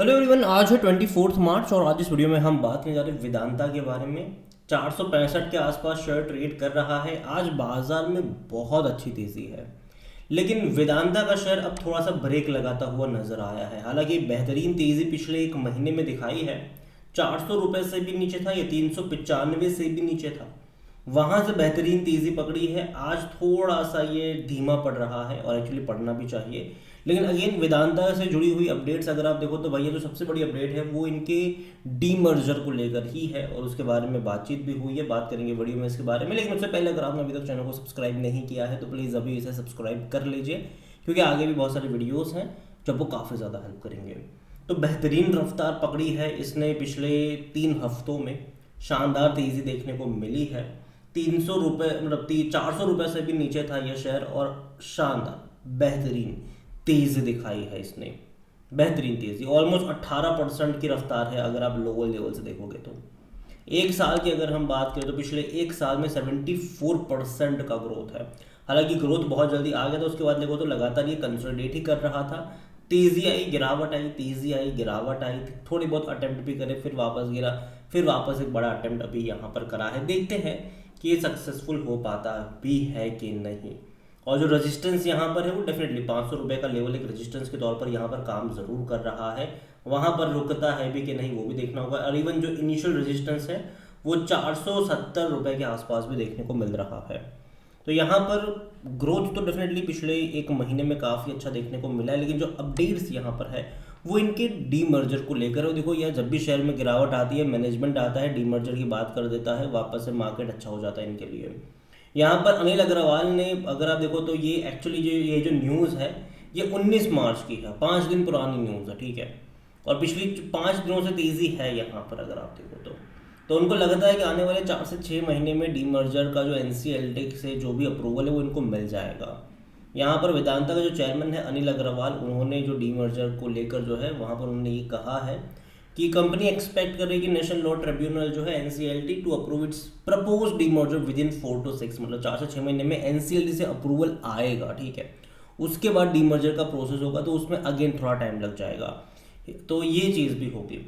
Hello everyone, आज है 24 मार्च और आज इस वीडियो में हम बात करने जा रहे हैं वेदांता के बारे में। 465 के आसपास शेयर ट्रेड कर रहा है। आज बाजार में बहुत अच्छी तेजी है, लेकिन वेदांता का शेयर अब थोड़ा सा ब्रेक लगाता हुआ नजर आया है। हालांकि बेहतरीन तेजी पिछले एक महीने में दिखाई है। 400 रुपये से भी नीचे था, या 395 से भी नीचे था, वहां से बेहतरीन तेजी पकड़ी है। आज थोड़ा सा ये धीमा पड़ रहा है और एक्चुअली पड़ना भी चाहिए। लेकिन अगेन वेदांता से जुड़ी हुई अपडेट्स अगर आप देखो तो भैया जो सबसे बड़ी अपडेट है वो इनके डीमर्जर को लेकर ही है, और उसके बारे में बातचीत भी हुई है। बात करेंगे वीडियो में इसके बारे में, लेकिन उससे पहले अगर आपने अभी तक चैनल को सब्सक्राइब नहीं किया है तो प्लीज़ अभी इसे सब्सक्राइब कर लीजिए, क्योंकि आगे भी बहुत सारे वीडियोज़ हैं जब वो काफ़ी ज़्यादा हेल्प करेंगे। तो बेहतरीन रफ्तार पकड़ी है इसने पिछले 3 हफ्तों में। शानदार तेज़ी देखने को मिली है। 300 रुपये मतलब 400 रुपये से भी नीचे था यह शेयर, और शानदार बेहतरीन तेज़ी दिखाई है इसने। बेहतरीन तेज़ी, ऑलमोस्ट 18% की रफ्तार है अगर आप लोअर लेवल से देखोगे तो। एक साल की अगर हम बात करें तो पिछले एक साल में 74% का ग्रोथ है। हालांकि ग्रोथ बहुत जल्दी आ गया था, उसके बाद देखो तो लगातार ये कंसोलिडेट ही कर रहा था। तेज़ी आई, गिरावट आई, तेज़ी आई, गिरावट आई, थोड़ी बहुत अटेम्प्ट भी करे, फिर वापस गिरा, फिर वापस एक बड़ा अटेम्प्ट अभी यहाँ पर करा है। देखते हैं कि ये सक्सेसफुल हो पाता भी है कि नहीं। और जो रेजिस्टेंस यहाँ पर है वो डेफिनेटली 500 रुपये का लेवल एक रेजिस्टेंस के तौर पर यहाँ पर काम ज़रूर कर रहा है। वहाँ पर रुकता है भी कि नहीं वो भी देखना होगा। और इवन जो इनिशियल रेजिस्टेंस है वो 470 रुपये के आसपास भी देखने को मिल रहा है। तो यहाँ पर ग्रोथ तो डेफिनेटली पिछले एक महीने में काफ़ी अच्छा देखने को मिला है, लेकिन जो अपडेट्स यहाँ पर है वो इनके डीमर्जर को लेकर है। देखो यार, जब भी शेयर में गिरावट आती है, मैनेजमेंट आता है, डीमर्जर की बात कर देता है, वापस से मार्केट अच्छा हो जाता है इनके लिए। यहाँ पर अनिल अग्रवाल ने, अगर आप देखो तो ये एक्चुअली ये जो न्यूज़ है ये 19 मार्च की है, 5 दिन पुरानी न्यूज़ है, ठीक है। और पिछली 5 दिनों से तेज़ी है यहाँ पर अगर आप देखो तो उनको लगता है कि आने वाले 4 से 6 महीने में डीमर्जर का जो एनसीएलटी से जो भी अप्रूवल है वो इनको मिल जाएगा। यहाँ पर वेदांता का जो चेयरमैन है अनिल अग्रवाल, उन्होंने जो डीमर्जर को लेकर जो है वहाँ पर उन्होंने ये कहा है कि कंपनी एक्सपेक्ट कर रही है कि नेशनल लॉ ट्रिब्यूनल जो है NCLT to approve its propose demerger within 4 to 6, मतलब 4 से 6 महीने में एनसीएलटी से अप्रूवल आएगा, ठीक है। उसके बाद डीमर्जर का प्रोसेस होगा, तो उसमें अगेन थोड़ा टाइम लग जाएगा। तो ये चीज़ भी होगी।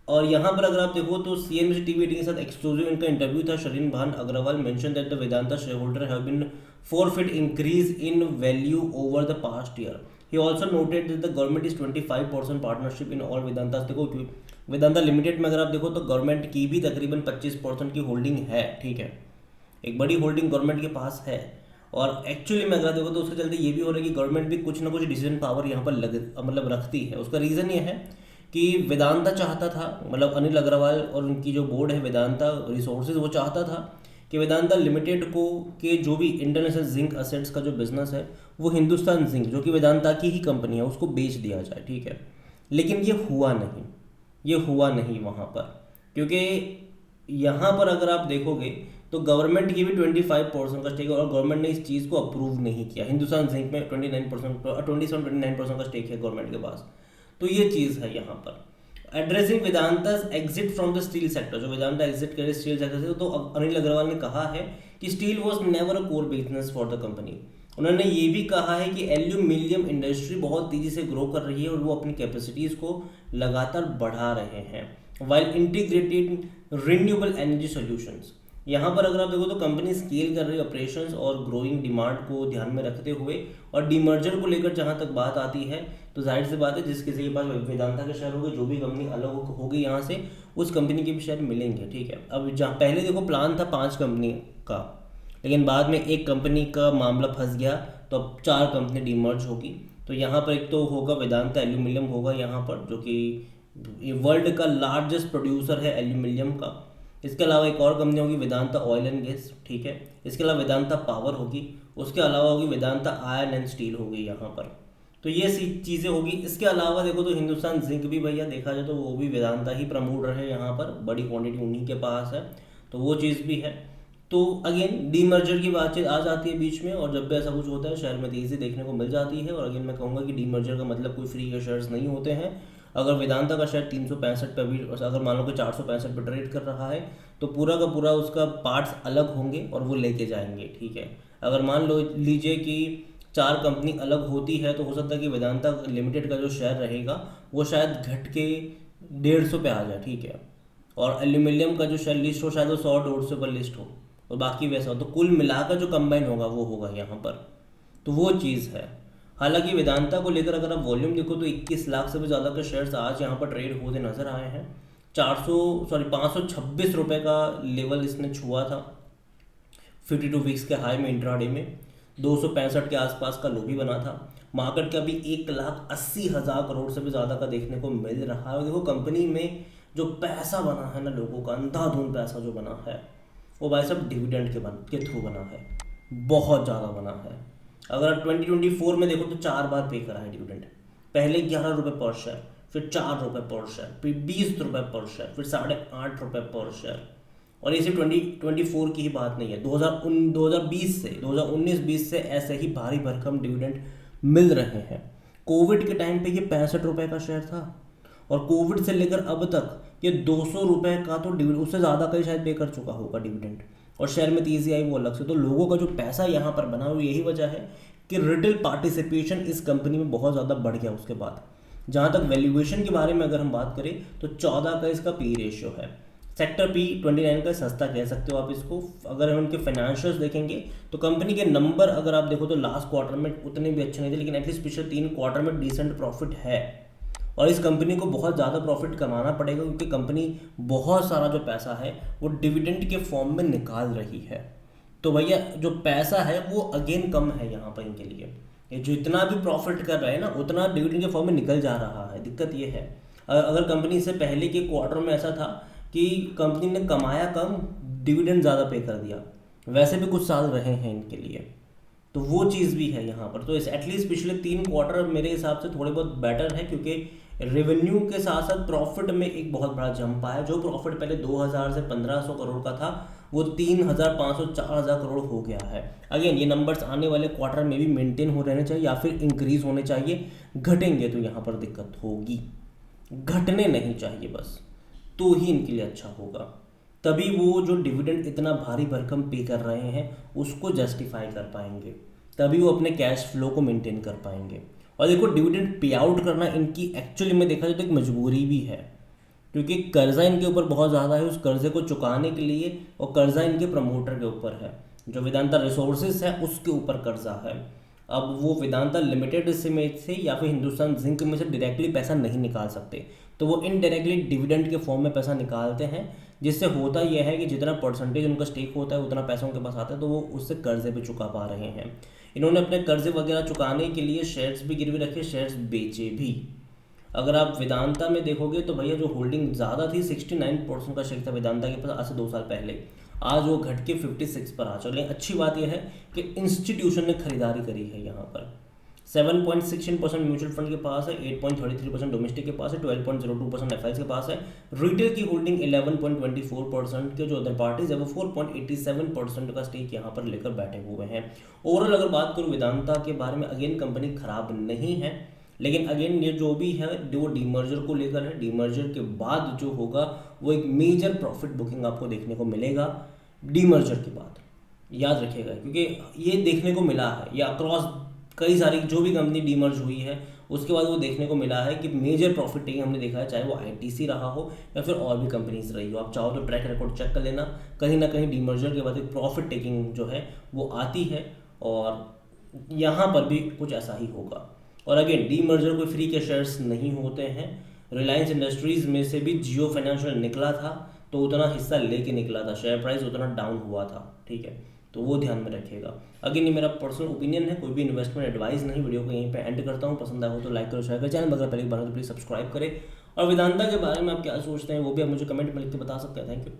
और यहाँ पर अगर आप देखो तो सीएनबीसी टीवी के साथ एक्सक्लूसिव इनका इंटरव्यू था। Shereen Bhan Agarwal mention that the Vedanta share holder have been forfeit increase in value over the past year. He also noted that the government is 25% partnership in all Vedantas। देखो वेदांता लिमिटेड में अगर आप देखो तो गवर्नमेंट की भी तकरीबन 25% की होल्डिंग है, ठीक है। एक बड़ी होल्डिंग गवर्नमेंट के पास है। और एक्चुअली में अगर देखो तो उसके चलते ये भी हो रहा है कि गवर्नमेंट भी कुछ ना कुछ डिसीजन पावर यहाँ पर मतलब रखती है। उसका रीज़न ये है कि वेदांता चाहता था, मतलब अनिल अग्रवाल और उनकी जो बोर्ड है वेदांता रिसोर्सेज, वो चाहता था कि वेदांता लिमिटेड को के जो भी इंटरनेशनल जिंक असेट्स का जो बिजनेस है वो हिंदुस्तान जिंक, जो कि वेदांता की ही कंपनी है, उसको बेच दिया जाए, ठीक है। लेकिन ये हुआ नहीं, ये हुआ नहीं वहाँ पर, क्योंकि यहाँ पर अगर आप देखोगे तो गवर्नमेंट की भी 25% का स्टेक है, और गवर्नमेंट ने इस चीज़ को अप्रूव नहीं किया। हिंदुस्तान जिंक में 29% का स्टेक है गवर्नमेंट के पास। तो ये चीज़ है यहाँ पर। Addressing Vedanta's exit from the steel sector, जो वेदांता एग्जिट करे स्टील सेक्टर से, तो अनिल अग्रवाल ने कहा है कि steel was never a core business for the company. उन्होंने ये भी कहा है कि एल्यूमिनियम इंडस्ट्री बहुत तेज़ी से ग्रो कर रही है और वो अपनी कैपेसिटीज़ को लगातार बढ़ा रहे हैं, while integrated renewable energy solutions. यहाँ पर अगर आप देखो तो कंपनी स्केल कर रही है ऑपरेशंस और ग्रोइंग डिमांड को ध्यान में रखते हुए। और डीमर्जर को लेकर जहाँ तक बात आती है तो जाहिर सी बात है, जिस किसी के पास वेदांता के शेयर होंगे, जो भी कंपनी अलग होगी यहाँ से, उस कंपनी के भी शेयर मिलेंगे, ठीक है। अब जहाँ पहले देखो प्लान था 5 कंपनी का, लेकिन बाद में एक कंपनी का मामला फंस गया, तो अब 4 कंपनी डीमर्ज होगी। तो यहाँ पर एक तो होगा वेदांता एल्यूमिनियम होगा यहाँ पर, जो कि वर्ल्ड का लार्जेस्ट प्रोड्यूसर है एल्यूमिनियम का। इसके अलावा एक और कंपनी होगी वेदांता ऑयल एंड गैस, ठीक है। इसके अलावा वेदांता पावर होगी, उसके अलावा होगी वेदांता आयरन एंड स्टील होगी यहाँ पर। तो ये सी चीज़ें होगी। इसके अलावा देखो तो हिंदुस्तान जिंक भी भैया देखा जाए तो वो भी वेदांता ही प्रमोटर है यहाँ पर, बड़ी क्वांटिटी उन्हीं के पास है, तो वो चीज़ भी है। तो अगेन डीमर्जर की बातचीत आ जाती है बीच में, और जब भी ऐसा कुछ होता है शेयर में तेज़ी देखने को मिल जाती है। और अगेन मैं कहूँगा कि डीमर्जर का मतलब कोई फ्री के शेयर्स नहीं होते हैं। अगर वेदांता का शेयर 365 पे भी, अगर मान लो कि 465 पे ट्रेड कर रहा है, तो पूरा का पूरा उसका पार्ट्स अलग होंगे और वो लेके जाएंगे, ठीक है। अगर मान लो लीजिए कि चार कंपनी अलग होती है तो हो सकता है कि वेदांता लिमिटेड का जो शेयर रहेगा वो शायद घट के 150 पे आ जाए, ठीक है। और एल्यूमिनियम का जो शेयर लिस्ट हो शायद वो 100-150 पर लिस्ट हो, और बाकी वैसा हो, तो कुल मिलाकर जो कंबाइन होगा वो होगा यहाँ पर। तो वो चीज़ है। हालांकि वेदांता को लेकर अगर आप वॉल्यूम देखो तो 21 लाख से भी ज़्यादा के शेयर्स आज यहाँ पर ट्रेड होते नजर आए हैं। 526 रुपये का लेवल इसने छुआ था 52 वीक्स के हाई में, इंट्राडे में 265 के आसपास का लो भी बना था। मार्केट का भी 1,80,000 करोड़ से भी ज़्यादा का देखने को मिल रहा है। देखो कंपनी में जो पैसा बना है ना, लोगों का अंधाधुंध पैसा जो बना है वो भाई साहब डिविडेंड के थ्रू बना है, बहुत ज़्यादा बना है। अगर आप 2024 में देखो तो 4 बार पे करा है डिविडेंड। पहले 11 रुपये पर शेयर, फिर 4 रुपये पर शेयर, फिर 20 रुपये पर शेयर, फिर 8.5 रुपये पर शेयर। और ये सिर्फ 2024 की ही बात नहीं है, 2020 से 2019-20 से ऐसे ही भारी भरकम डिविडेंड मिल रहे हैं। कोविड के टाइम पे ये 65 रुपये का शेयर था, और कोविड से लेकर अब तक ये 200 रुपये का तो डिविडेंड, उससे ज़्यादा का ही शायद पे कर चुका होगा डिविडेंड, और शेयर में तेजी आई वो अलग से। तो लोगों का जो पैसा यहाँ पर बना हुआ, यही वजह है कि रिटेल पार्टिसिपेशन इस कंपनी में बहुत ज़्यादा बढ़ गया। उसके बाद जहाँ तक वैल्यूएशन के बारे में अगर हम बात करें तो 14 का इसका पी रेशियो है। सेक्टर पी 29 का सस्ता कह सकते हो आप इसको। अगर हम उनके फाइनेंशियल्स देखेंगे तो कंपनी के नंबर अगर आप देखो तो लास्ट क्वार्टर में उतने भी अच्छे नहीं थे, लेकिन एटलीस्ट पिछले 3 क्वार्टर में डिसेंट प्रॉफिट है। और इस कंपनी को बहुत ज़्यादा प्रॉफिट कमाना पड़ेगा, क्योंकि कंपनी बहुत सारा जो पैसा है वो डिविडेंड के फॉर्म में निकाल रही है। तो भैया जो पैसा है वो अगेन कम है यहाँ पर इनके लिए। ये जितना भी प्रॉफिट कर रहे हैं ना उतना डिविडेंड के फॉर्म में निकल जा रहा है। दिक्कत ये है, अगर कंपनी से पहले के क्वार्टर में ऐसा था कि कंपनी ने कमाया कम, डिविडेंड ज़्यादा पे कर दिया, वैसे भी कुछ साल रहे हैं इनके लिए, तो वो चीज़ भी है यहाँ पर। तो इस एटलीस्ट पिछले 3 क्वार्टर मेरे हिसाब से थोड़े बहुत बेटर है, क्योंकि रेवेन्यू के साथ साथ प्रॉफिट में एक बहुत बड़ा जंप आया। जो प्रॉफिट पहले 2000 से 1500 करोड़ का था वो 3500 4000 करोड़ हो गया है। अगेन ये नंबर्स आने वाले क्वार्टर में भी मेंटेन हो रहने चाहिए या फिर इंक्रीज होने चाहिए। घटेंगे तो यहाँ पर दिक्कत होगी, घटने नहीं चाहिए बस, तो ही इनके लिए अच्छा होगा। तभी वो जो डिविडेंड इतना भारी भरकम पे कर रहे हैं उसको जस्टिफाई कर पाएंगे, तभी वो अपने कैश फ्लो को मेंटेन कर पाएंगे। और देखो डिविडेंड पे आउट करना इनकी एक्चुअली में देखा जाए तो एक मजबूरी भी है, क्योंकि कर्जा इनके ऊपर बहुत ज़्यादा है। उस कर्जे को चुकाने के लिए, और कर्जा इनके प्रमोटर के ऊपर है, जो वेदांता रिसोर्सेज है उसके ऊपर कर्जा है। अब वो वेदांता लिमिटेड से या फिर हिंदुस्तान जिंक में से डायरेक्टली पैसा नहीं निकाल सकते, तो वो इनडायरेक्टली डिविडेंड के फॉर्म में पैसा निकालते हैं, जिससे होता यह है कि जितना परसेंटेज उनका स्टेक होता है उतना पैसा उनके पास आता है, तो वो उससे कर्जे भी चुका पा रहे हैं। इन्होंने अपने कर्जे वगैरह चुकाने के लिए शेयर्स भी गिरवी रखे, शेयर्स बेचे भी। अगर आप वेदांता में देखोगे तो भैया जो होल्डिंग ज़्यादा थी 69% का शेयर था वेदांता के पास आज से 2 साल पहले, आज वो घट के 56 पर आ चुके हैं। अच्छी बात यह है कि इंस्टीट्यूशन ने खरीदारी करी है यहाँ पर। 7.16% म्यूचुअल फंड के पास है, 8.33% डोमेस्टिक के पास है, 12.02% एफआईज के पास है। रिटेल की होल्डिंग 11.24% के जो अदर पार्टीज है वो 4.87% का स्टेक यहाँ पर लेकर बैठे हुए हैं। ओवरऑल अगर बात करूँ वेदांता के बारे में, अगेन कंपनी खराब नहीं है, लेकिन अगेन ये जो भी है वो डीमर्जर को लेकर है। डीमर्जर के बाद जो होगा वो एक मेजर प्रॉफिट बुकिंग आपको देखने को मिलेगा डीमर्जर के बाद, याद रखिएगा, क्योंकि ये देखने को मिला है, या अक्रॉस कई सारी जो भी कंपनी डीमर्ज हुई है उसके बाद वो देखने को मिला है कि मेजर प्रॉफिट टेकिंग हमने देखा है, चाहे वो आईटीसी रहा हो या फिर और भी कंपनीज रही हो। आप चाहो तो ट्रैक रिकॉर्ड चेक कर लेना, कहीं ना कहीं डीमर्जर के बाद एक प्रॉफिट टेकिंग जो है वो आती है, और यहाँ पर भी कुछ ऐसा ही होगा। और अगेन डीमर्जर कोई फ्री के शेयर्स नहीं होते हैं। रिलायंस इंडस्ट्रीज में से भी जियो फाइनेंशियल निकला था तो उतना हिस्सा लेके निकला था, शेयर प्राइस उतना डाउन हुआ था, ठीक है, तो वो ध्यान में रखिएगा। अगेन ये मेरा पर्सनल ओपिनियन है, कोई भी इन्वेस्टमेंट एडवाइस नहीं। वीडियो को यहीं पे एंड करता हूँ, पसंद आया हो तो लाइक करो, शेयर करो, चैनल अगर पहली बार तो प्लीज़ सब्सक्राइब करें। और वेदांता के बारे में आप क्या सोचते हैं वो भी आप मुझे कमेंट में लिख के बता सकते हैं। Thank you.